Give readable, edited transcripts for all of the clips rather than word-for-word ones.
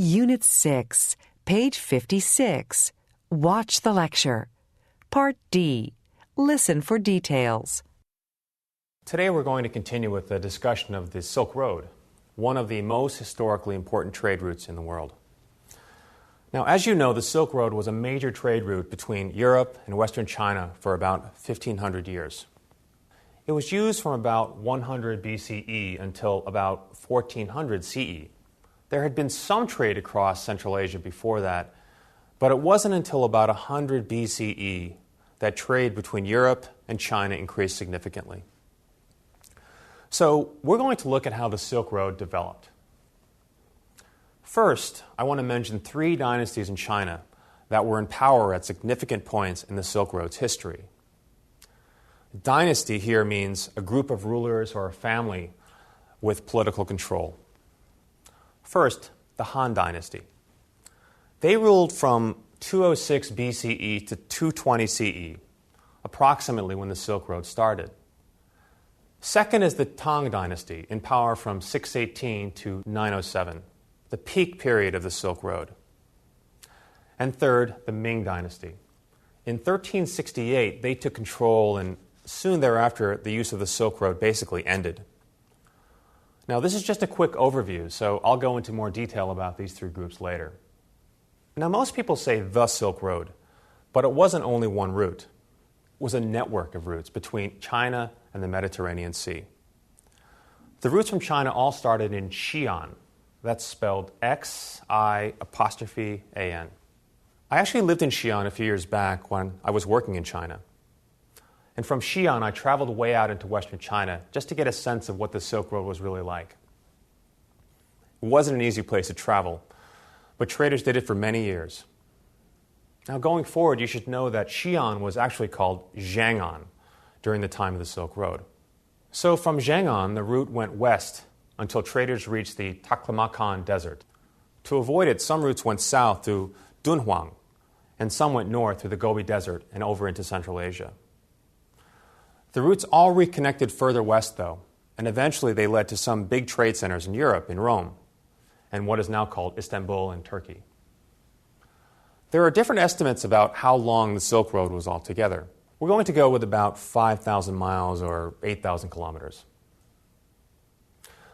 Unit 6, page 56. Watch the lecture. Part D. Listen for details. Today we're going to continue with the discussion of the Silk Road, one of the most historically important trade routes in the world. Now, as you know, the Silk Road was a major trade route between Europe and Western China for about 1,500 years. It was used from about 100 BCE until about 1400 CE. There had been some trade across Central Asia before that, but it wasn't until about 100 BCE that trade between Europe and China increased significantly. So we're going to look at how the Silk Road developed. First, I want to mention 3 dynasties in China that were in power at significant points in the Silk Road's history. Dynasty here means a group of rulers or a family with political control. First, the Han Dynasty. They ruled from 206 BCE to 220 CE, approximately when the Silk Road started. Second is the Tang Dynasty, in power from 618 to 907, the peak period of the Silk Road. And third, the Ming Dynasty. In 1368, they took control, and soon thereafter, the use of the Silk Road basically ended. Now, this is just a quick overview, so I'll go into more detail about these 3 groups later. Now, most people say the Silk Road, but it wasn't only one route. It was a network of routes between China and the Mediterranean Sea. The routes from China all started in Xi'an. That's spelled X-I''An. I actually lived in Xi'an a few years back when I was working in China. And from Xi'an, I traveled way out into Western China just to get a sense of what the Silk Road was really like. It wasn't an easy place to travel, but traders did it for many years. Now, going forward, you should know that Xi'an was actually called Zhang'an during the time of the Silk Road. So from Zhang'an, the route went west until traders reached the Taklamakan Desert. To avoid it, some routes went south to Dunhuang, and some went north through the Gobi Desert and over into Central Asia. The routes all reconnected further west, though, and eventually they led to some big trade centers in Europe, in Rome, and what is now called Istanbul in Turkey. There are different estimates about how long the Silk Road was altogether. We're going to go with about 5,000 miles or 8,000 kilometers.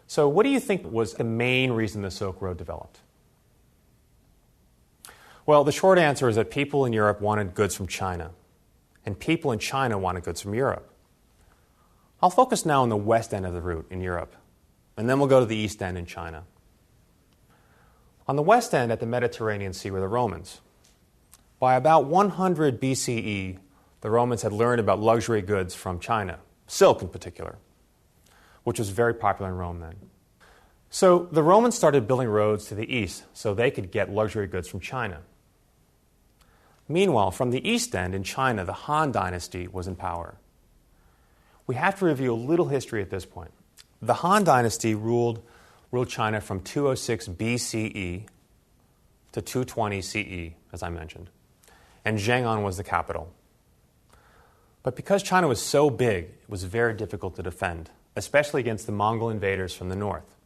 So what do you think was the main reason the Silk Road developed? Well, the short answer is that people in Europe wanted goods from China, and people in China wanted goods from Europe. I'll focus now on the west end of the route in Europe, and then we'll go to the east end in China. On the west end at the Mediterranean Sea were the Romans. By about 100 BCE, the Romans had learned about luxury goods from China, silk in particular, which was very popular in Rome then. So the Romans started building roads to the east so they could get luxury goods from China. Meanwhile, from the east end in China, the Han Dynasty was in power. We have to review a little history at this point. The Han Dynasty ruled China from 206 BCE to 220 CE, as I mentioned, and Zhang'an was the capital. But because China was so big, it was very difficult to defend, especially against the Mongol invaders from the north.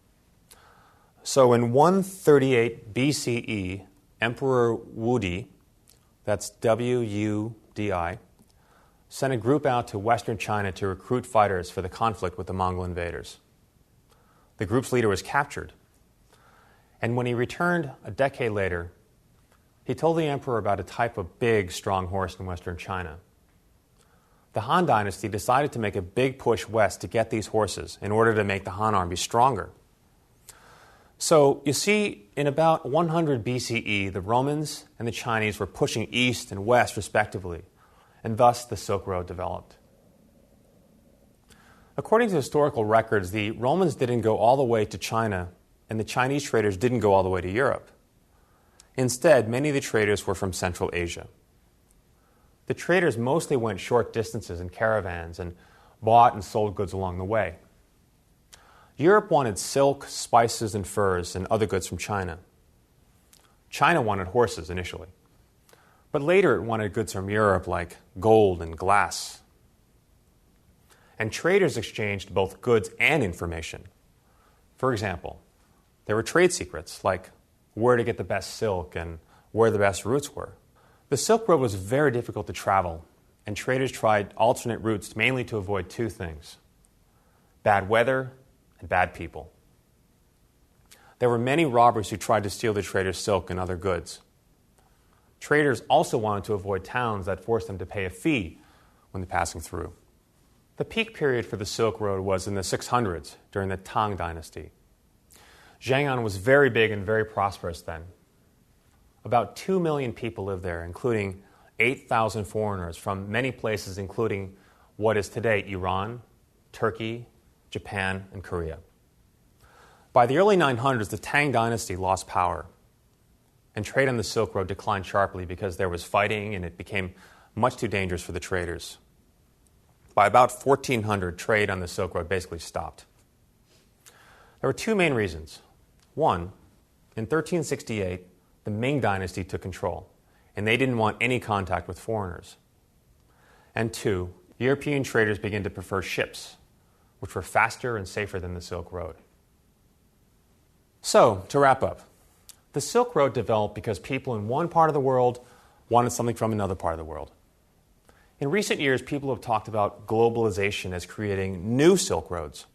So in 138 BCE, Emperor Wudi, that's W-U-D-I, sent a group out to western China to recruit fighters for the conflict with the Mongol invaders. The group's leader was captured. And when he returned a decade later, he told the emperor about a type of big, strong horse in western China. The Han Dynasty decided to make a big push west to get these horses in order to make the Han army stronger. So, you see, in about 100 BCE, the Romans and the Chinese were pushing east and west, respectively, and thus the Silk Road developed. According to historical records, the Romans didn't go all the way to China, and the Chinese traders didn't go all the way to Europe. Instead, many of the traders were from Central Asia. The traders mostly went short distances in caravans and bought and sold goods along the way. Europe wanted silk, spices, and furs, and other goods from China. China wanted horses initially, but later it wanted goods from Europe like gold and glass. And traders exchanged both goods and information. For example, there were trade secrets like where to get the best silk and where the best routes were. The Silk Road was very difficult to travel, and traders tried alternate routes mainly to avoid two things: bad weather and bad people. There were many robbers who tried to steal the traders' silk and other goods. Traders also wanted to avoid towns that forced them to pay a fee when passing through. The peak period for the Silk Road was in the 600s during the Tang Dynasty. Zhang'an was very big and very prosperous then. About 2 million people lived there, including 8,000 foreigners from many places, including what is today Iran, Turkey, Japan, and Korea. By the early 900s, the Tang Dynasty lost power, and trade on the Silk Road declined sharply because there was fighting and it became much too dangerous for the traders. By about 1400, trade on the Silk Road basically stopped. There were two main reasons. One, in 1368, the Ming Dynasty took control, and they didn't want any contact with foreigners. And two, European traders began to prefer ships, which were faster and safer than the Silk Road. So, to wrap up, the Silk Road developed because people in one part of the world wanted something from another part of the world. In recent years, people have talked about globalization as creating new Silk Roads.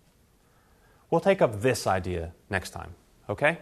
We'll take up this idea next time, okay?